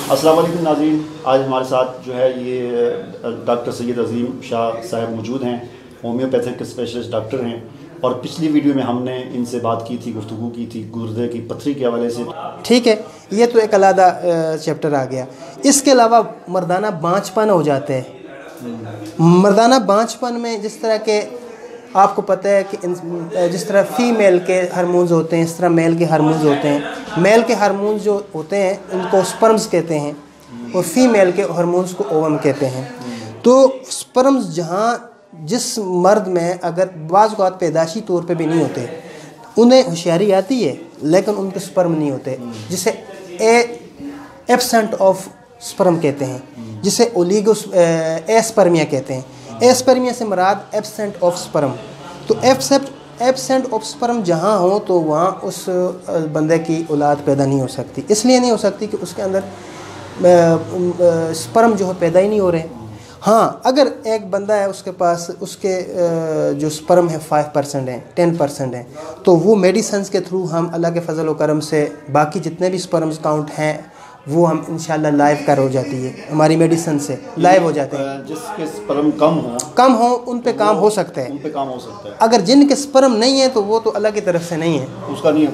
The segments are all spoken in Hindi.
अस्सलाम वालेकुम नाज़रीन, आज हमारे साथ जो है ये डॉक्टर सैयद अज़ीम शाह साहब मौजूद हैं। होम्योपैथिक स्पेशलिस्ट डॉक्टर हैं और पिछली वीडियो में हमने इनसे बात की थी, गुफ्तगू की थी गुर्दे की पथरी के हवाले से। ठीक है, ये तो एक अलग चैप्टर आ गया। इसके अलावा मर्दाना बांझपन हो जाते हैं। मर्दाना बांझपन में जिस तरह के आपको पता है कि जिस तरह फीमेल के हार्मोन्स होते हैं, इस तरह मेल के हार्मोन्स होते हैं। मेल के हार्मोन्स जो होते हैं उनको स्पर्म्स कहते हैं और फीमेल के हार्मोन्स को ओवम कहते हैं। तो स्पर्म्स जहाँ जिस मर्द में अगर बाज़ औक़ात पैदाशी तौर पे भी नहीं होते, उन्हें होशियारी आती है लेकिन उनके स्पर्म नहीं होते, जिसे एब्सेंट ऑफ स्पर्म कहते हैं, जिसे एस्पर्मिया कहते हैं। एस्पर्मिया से मुराद एब्सेंट ऑफ स्पर्म। तो एब्सेंट ऑफ स्पर्म जहाँ हो तो वहाँ उस बंदे की औलाद पैदा नहीं हो सकती। इसलिए नहीं हो सकती कि उसके अंदर स्पर्म जो है पैदा ही नहीं हो रहे। हाँ, अगर एक बंदा है उसके पास उसके जो स्पर्म है 5% है, 10% है, तो वो मेडिसिन के थ्रू हम अल्लाह के फजल व करम से बाकी जितने भी स्पर्म्स काउंट हैं वो हम इंशाल्लाह लाइव कर हो जाती है, हमारी मेडिसिन से लाइव हो जाते हैं। जिसके स्पर्म कम हो उन पे काम हो सकता है, अगर जिनके स्पर्म नहीं है तो वो तो अल्लाह की तरफ से नहीं है, उसका नहीं है,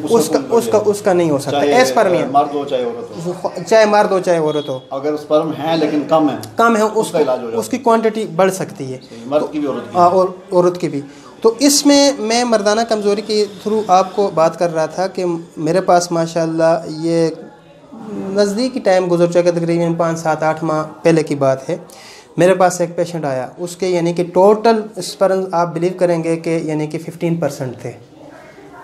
उसका नहीं हो सकता। एस्पर्मिया मर्द हो चाहे औरत हो, चाहे मर्द हो चाहे औरत हो, अगर स्पर्म है लेकिन कम है उसकी क्वांटिटी बढ़ सकती है, मर्द की भी और औरत की भी। तो इसमें मैं मर्दाना कमज़ोरी के थ्रू आपको बात कर रहा था कि मेरे पास माशाल्लाह ये नज़दीकी टाइम गुजर चुका, तकरीबन 5, 7, 8 माह पहले की बात है। मेरे पास एक पेशेंट आया, उसके यानी कि टोटल स्पर्म आप बिलीव करेंगे कि यानी कि 15% थे।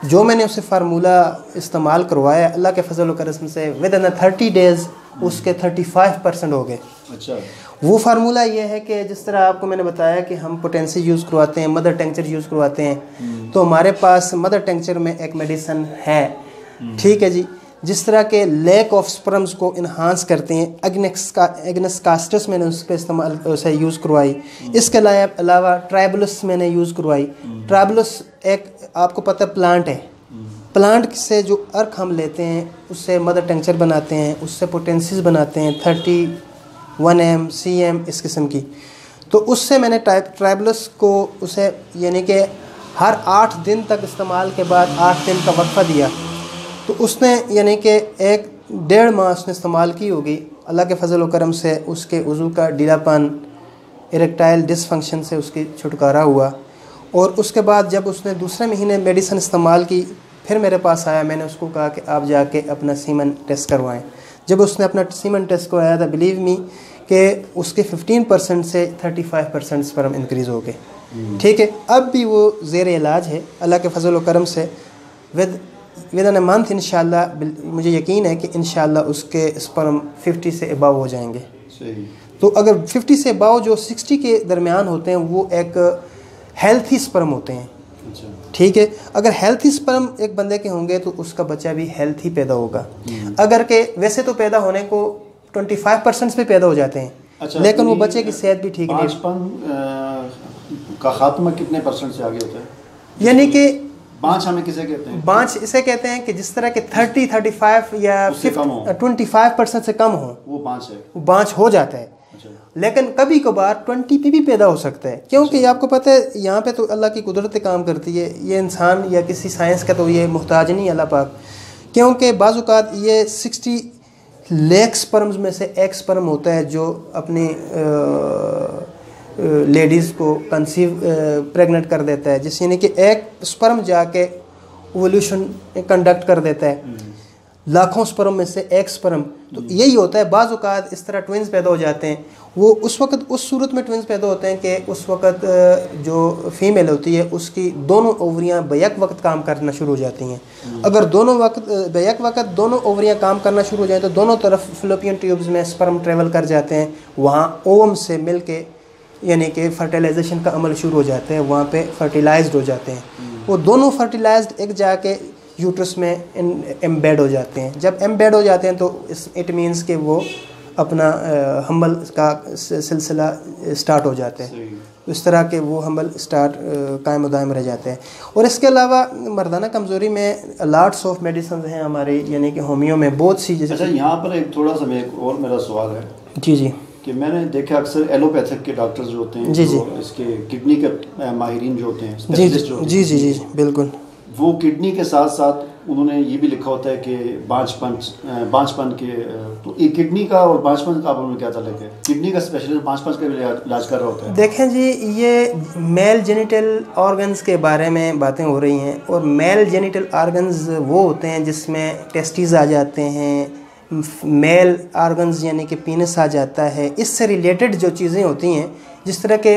जो मैंने उससे फार्मूला इस्तेमाल करवाया अल्लाह के फजल व करम से विद इन 30 डेज़ उसके 35% हो गए। अच्छा, वो फार्मूला ये है कि जिस तरह आपको मैंने बताया कि हम पोटेंसी यूज़ करवाते हैं, मदर टेंचर यूज़ करवाते हैं, तो हमारे पास मदर टेंचर में एक मेडिसन है, ठीक है जी, जिस तरह के लैक ऑफ स्पर्म्स को इन्हांस करते हैं। एग्नेस कास्टस मैंने उस पर इस्तेमाल उसे यूज़ करवाई। इसके अलावा ट्राइबुलस मैंने यूज़ करवाई। ट्राइबुलस एक आपको पता है प्लांट है, प्लांट से जो अर्क हम लेते हैं उससे मदर टेंचर बनाते हैं, उससे पोटेंसीज बनाते हैं 31M CM इस किस्म की। तो उससे मैंने ट्राइबुलस को उसे यानी कि हर 8 दिन तक इस्तेमाल के बाद 8 दिन का वक्फा दिया, तो उसने यानी कि 1-1.5 माह उसने इस्तेमाल की होगी। अल्लाह के फजल व करम से उसके उज़ू का ढीलापन, इरेक्टाइल डिसफंक्शन से उसकी छुटकारा हुआ। और उसके बाद जब उसने दूसरे महीने मेडिसिन इस्तेमाल की, फिर मेरे पास आया, मैंने उसको कहा कि आप जाके अपना सीमन टेस्ट करवाएं। जब उसने अपना सीमन टेस्ट करवाया था, बिलीव मी कि उसके 15% से 35% स्पर्म इंक्रीज़ हो गए। ठीक है, अब भी वो ज़ेर इलाज है अल्लाह के फजल व करम से। विद इन अ मंथ इंशाल्लाह मुझे यकीन है कि इंशाल्लाह उसके स्पर्म 50 से अबव हो जाएंगे। तो अगर 50 से अबव जो 60 के दरमियान होते हैं वो एक हेल्थी स्पर्म होते हैं। ठीक है, अगर हेल्थी स्पर्म एक बंदे के होंगे तो उसका बच्चा भी हेल्थी पैदा होगा। अगर के वैसे तो पैदा होने को 25% पे पैदा हो जाते हैं, लेकिन वो बच्चे की सेहत भी ठीक नहीं। का खात्मा कितने % से आगे होता है? यानी कि बांझ हमें किसे कहते हैं? बांझ इसे कहते हैं कि जिस तरह के 30, 35 या 25% से कम हो वो बांझ हो जाता है। अच्छा। लेकिन कभी कभार 20 पे भी पैदा हो सकता है, क्योंकि आपको पता है यहाँ पे तो अल्लाह की कुदरत काम करती है। ये इंसान या किसी साइंस का तो ये मुहताज नहीं अल्लाह पाक, क्योंकि बाज़ औक़ात ये 60 लाख स्पर्म्स में से एक स्पर्म होता है जो अपनी लेडीज़ को कंसीव प्रेग्नेंट कर देता है, जिस यानी कि एक स्पर्म जाके ओवल्यूशन कंडक्ट कर देता है लाखों स्पर्म में से एक स्पर्म। तो यही होता है, बाज़ औक़ात इस तरह ट्विंस पैदा हो जाते हैं। वो उस वक़्त उस सूरत में ट्विंस पैदा होते हैं कि उस वक़्त जो फीमेल होती है उसकी दोनों ओवरियाँ बैक वक्त काम करना शुरू हो जाती हैं। अगर दोनों बैक वक्त दोनों ओवरियाँ काम करना शुरू हो जाएँ तो दोनों तरफ फ़ैलोपियन ट्यूब्स में स्पर्म ट्रेवल कर जाते हैं, वहाँ ओवम से मिल के यानी कि फर्टिलाइजेशन का अमल शुरू हो जाता है, वहाँ पे फर्टिलाइज्ड हो जाते हैं। वो दोनों फर्टिलाइज्ड एक जाके यूट्रस में एम्बेड हो जाते हैं। जब एम्बेड हो जाते हैं तो इट मीन्स कि वो अपना हम्बल का सिलसिला स्टार्ट हो जाता है। इस तरह के वो हम्बल स्टार्ट कायम दायम रह जाते हैं। और इसके अलावा मर्दाना कमज़ोरी में लॉट्स ऑफ मेडिसिन हैं हमारे, यानी कि होमियो में बहुत सी। जैसे अच्छा, यहाँ पर एक थोड़ा सा और मेरा सवाल है जी जी कि मैंने देखा अक्सर एलोपैथिक के डॉक्टर्स जो होते हैं, जी जी, इसके किडनी के माहिरीन जो होते हैं, जी जी जी जी बिल्कुल, वो किडनी के साथ साथ उन्होंने ये भी लिखा होता है कि बांझपन के, तो ये किडनी का और बांझपन का आपस में क्या ताल्लुक है? किडनी का स्पेशलिस्ट बांझपन का भी इलाज कर रहा होता है। देखें जी, ये मेल जेनिटल ऑर्गन्स के बारे में बातें हो रही हैं, और मेल जेनिटल ऑर्गन्स वो होते हैं जिसमें टेस्टिस आ जाते हैं, मेल ऑर्गन्स यानी कि पीनस आ जाता है। इससे रिलेटेड जो चीज़ें होती हैं, जिस तरह के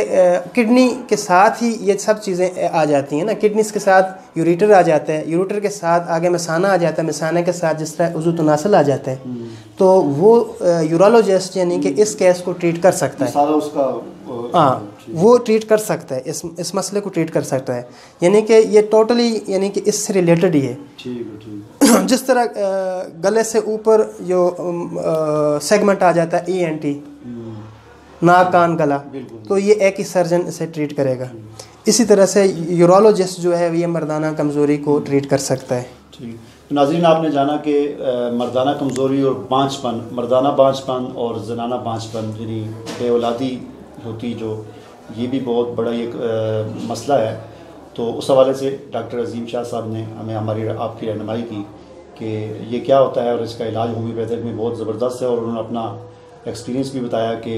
किडनी के साथ ही ये सब चीज़ें आ जाती हैं ना, किडनीस के साथ यूरेटर आ जाता है, यूरेटर के साथ आगे मिसाना आ जाता है, मिसाने के साथ जिस तरह उज़ू तनासल आ जाता है, तो वो यूरोलॉजिस्ट यानी कि इस केस को ट्रीट कर सकता है। सारा उसका हाँ, वो ट्रीट कर सकता है, इस मसले को ट्रीट कर सकता है, यानी कि ये टोटली यानी कि इससे रिलेटेड ही है। ठीक। जिस तरह गले से ऊपर जो सेगमेंट आ जाता है ENT, नाक कान गला, तो ये एक ही सर्जन इसे ट्रीट करेगा। इसी तरह से यूरोलॉजिस्ट जो है ये मर्दाना कमज़ोरी को ट्रीट कर सकता है। ठीक। तो नाज़रीन, आपने जाना कि मर्दाना कमज़ोरी और बांझपन, मर्दाना बांझपन और जनाना बांझपन यानी बेऔलादी होती, जो ये भी बहुत बड़ा एक मसला है। तो उस हवाले से डॉक्टर अजीम शाह साहब ने हमें आपकी रहनुमाई की कि ये क्या होता है और इसका इलाज होम्योपैथिक में बहुत ज़बरदस्त है। और उन्होंने अपना एक्सपीरियंस भी बताया कि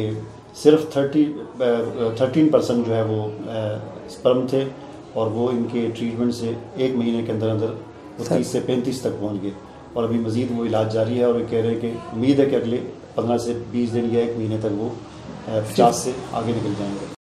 सिर्फ 13% जो है वो स्पर्म थे, और वो इनके ट्रीटमेंट से 1 महीने के अंदर अंदर वो 30 से 35 तक पहुंच गए, और अभी मज़ीद वो इलाज जारी है। और ये कह रहे हैं कि उम्मीद है कि अगले 15 से 20 दिन या 1 महीने तक वो 50 से आगे निकल जाएंगे।